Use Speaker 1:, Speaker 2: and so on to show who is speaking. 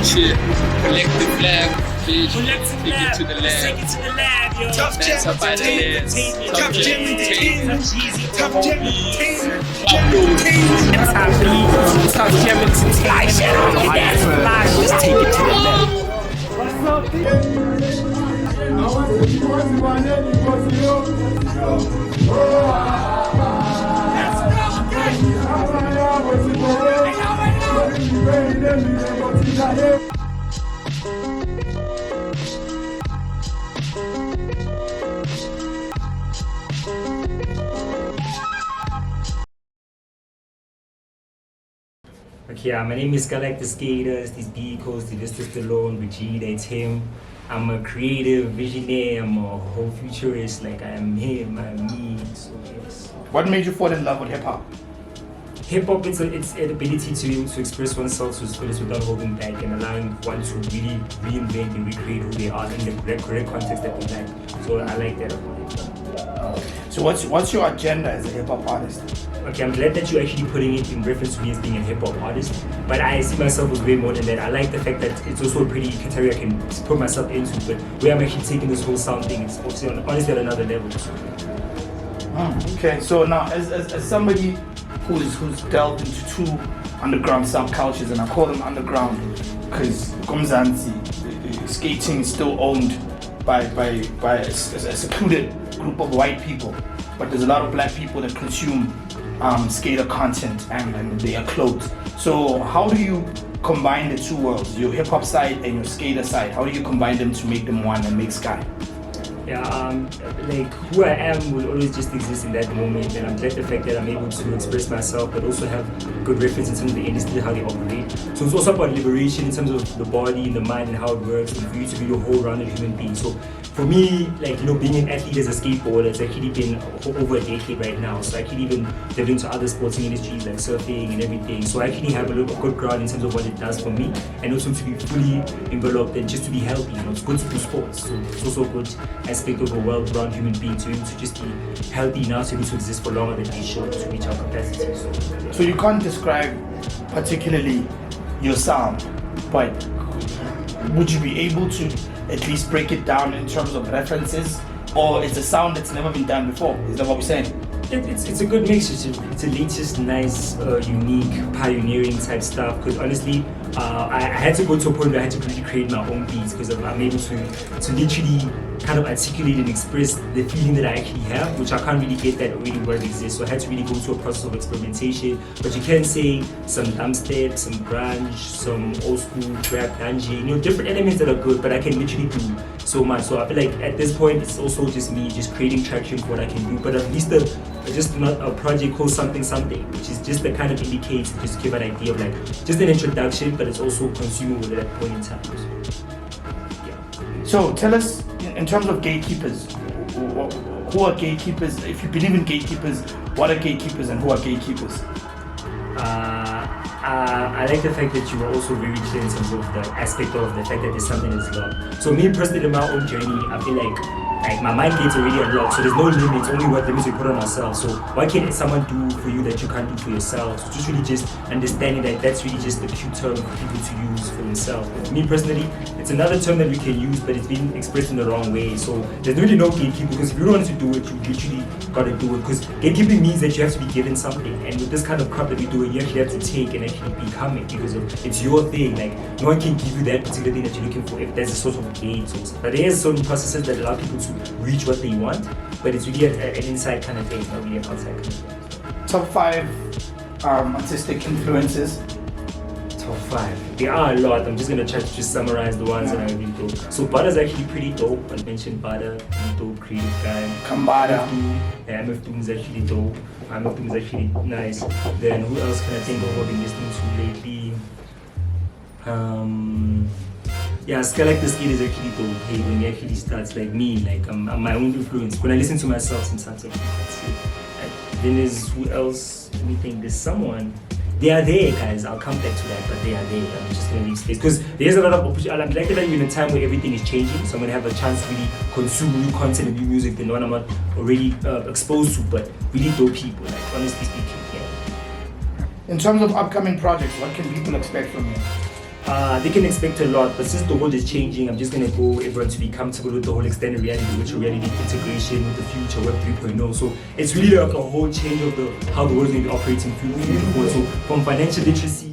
Speaker 1: Shit, collective lab, bitch.
Speaker 2: Collective
Speaker 1: Take
Speaker 2: lab.
Speaker 1: it to the
Speaker 2: Let's take
Speaker 1: lab.
Speaker 2: it to the lab, yo.
Speaker 3: Tough
Speaker 1: That's
Speaker 3: Jam
Speaker 1: up by the lens.
Speaker 3: Entertainment.
Speaker 1: Tough
Speaker 3: Tough
Speaker 1: Jam
Speaker 3: Jam
Speaker 1: Entertainment.
Speaker 3: Entertainment.
Speaker 2: Jeezy.
Speaker 3: Tough Jam Entertainment.
Speaker 2: Top beat. Top gem entertainment. That's live. Let's take it to the left.
Speaker 4: Okay, my name is Skyllyk the Skater, these vehicles, the Vista Stallone, Reggie, that's him. I'm a creative visionary, I'm a whole futurist, like I am him, I'm me, so yes.
Speaker 3: What made you fall in love with hip hop?
Speaker 4: Hip hop, it's an ability to be able to express oneself to its fullest without holding back and allowing one to really reinvent and recreate who they are in the correct context that they like. So I like that about it.
Speaker 3: So what's your agenda as a hip hop artist?
Speaker 4: Okay, I'm glad that you're actually putting it in reference to me as being a hip hop artist, but I see myself as way more than that. I like the fact that it's also a pretty category I can put myself into, but where I'm actually taking this whole sound thing, it's honestly at another level. So.
Speaker 3: Okay, so now as somebody who's delved into two underground subcultures, and I call them underground because Komzansi, skating is still owned by a secluded group of white people, but there's a lot of black people that consume skater content and they are clothes. So how do you combine the two worlds, your hip hop side and your skater side? How do you combine them to make them one and make Sky?
Speaker 4: Yeah, like who I am will always just exist in that moment, and I'm glad the fact that I'm able to express myself, but also have good reference in terms of the industry, how they operate. So it's also about liberation in terms of the body and the mind and how it works, and for you to be a whole-rounded human being. So for me, like, you know, being an athlete as a skateboarder, it's actually been over a decade right now. So I actually even delved into other sporting industries like surfing and everything. So I actually have a little good ground in terms of what it does for me, and also to be fully enveloped and just to be healthy. You know, it's good to do sports. So it's also a good aspect of a well-rounded human being to be able to just be healthy enough to be able to exist for longer than we should to reach our capacity.
Speaker 3: So you can't describe particularly your sound, but would you be able to at least break it down in terms of references, or it's a sound that's never been done before? Is that what we're saying?
Speaker 4: It's a good mix. It's a latest, nice, unique, pioneering type stuff. Because honestly, I had to go to a point where I had to really create my own beats because I'm able to literally kind of articulate and express the feeling that I actually have, which I can't really get that already where it exists. So I had to really go through a process of experimentation. But you can say some dubstep, some grunge, some old school trap, dungeon, you know, different elements that are good, but I can literally do so much. So I feel like at this point, it's also just me just creating traction for what I can do. But at least just not a project called something, which is just the kind of indicates, just give an idea of like, just an introduction, but it's also consumable at that point in time. So, yeah.
Speaker 3: So tell us, in terms of gatekeepers, who are gatekeepers? If you believe in gatekeepers, what are gatekeepers and who are gatekeepers?
Speaker 4: I like the fact that you were also very clear in terms of the aspect of the fact that there's something that's locked. So me personally, in my own journey, I feel like my mind gate's already unlocked, so there's no limits, only what limits we put on ourselves. So what can someone do for you that you can't do for yourself? So just really just understanding that that's really just a cute term for people to use for themselves. But me personally, it's another term that we can use, but it's been expressed in the wrong way. So there's really no gatekeeping, because if you don't want to do it, you literally gotta do it. Because gatekeeping means that you have to be given something, and with this kind of crap that we do, you actually have to take and actually become it, because it's your thing. Like, no one can give you that particular thing that you're looking for if there's a sort of gate. But there is certain processes that allow people to reach what they want, but it's really an inside kind of thing, not really an outside kind of thing.
Speaker 3: Top 5 artistic influences.
Speaker 4: Top 5. There are a lot. I'm just gonna try to just summarize the ones that are really dope. So Butter's actually pretty dope. I mentioned Butter, really dope, creative guy.
Speaker 3: Kambada.
Speaker 4: MF Doom is actually dope. MF Doom is actually nice. Then who else can I think of what I've been listening to lately? Yeah, Skyllyk the Skater is actually dope. Hey, when he actually starts, like me, like I'm my own influence. When I listen to myself, sometimes then there's who else? Let me think. There's someone. They are there, guys. I'll come back to that, but they are there. I'm just gonna leave space because there's a lot of opportunity. I'm glad that you're in a time where everything is changing, so I'm gonna have a chance to really consume new content and new music than one I'm not already exposed to. But really dope people, like honestly speaking. Yeah.
Speaker 3: In terms of upcoming projects, what can people expect from you?
Speaker 4: They can expect a lot, but since the world is changing, I'm just gonna go everyone to be comfortable with the whole extended reality, virtual reality integration with the future Web 3.0. So it's really like a whole change of how the world is going to be operating moving forward. So from financial literacy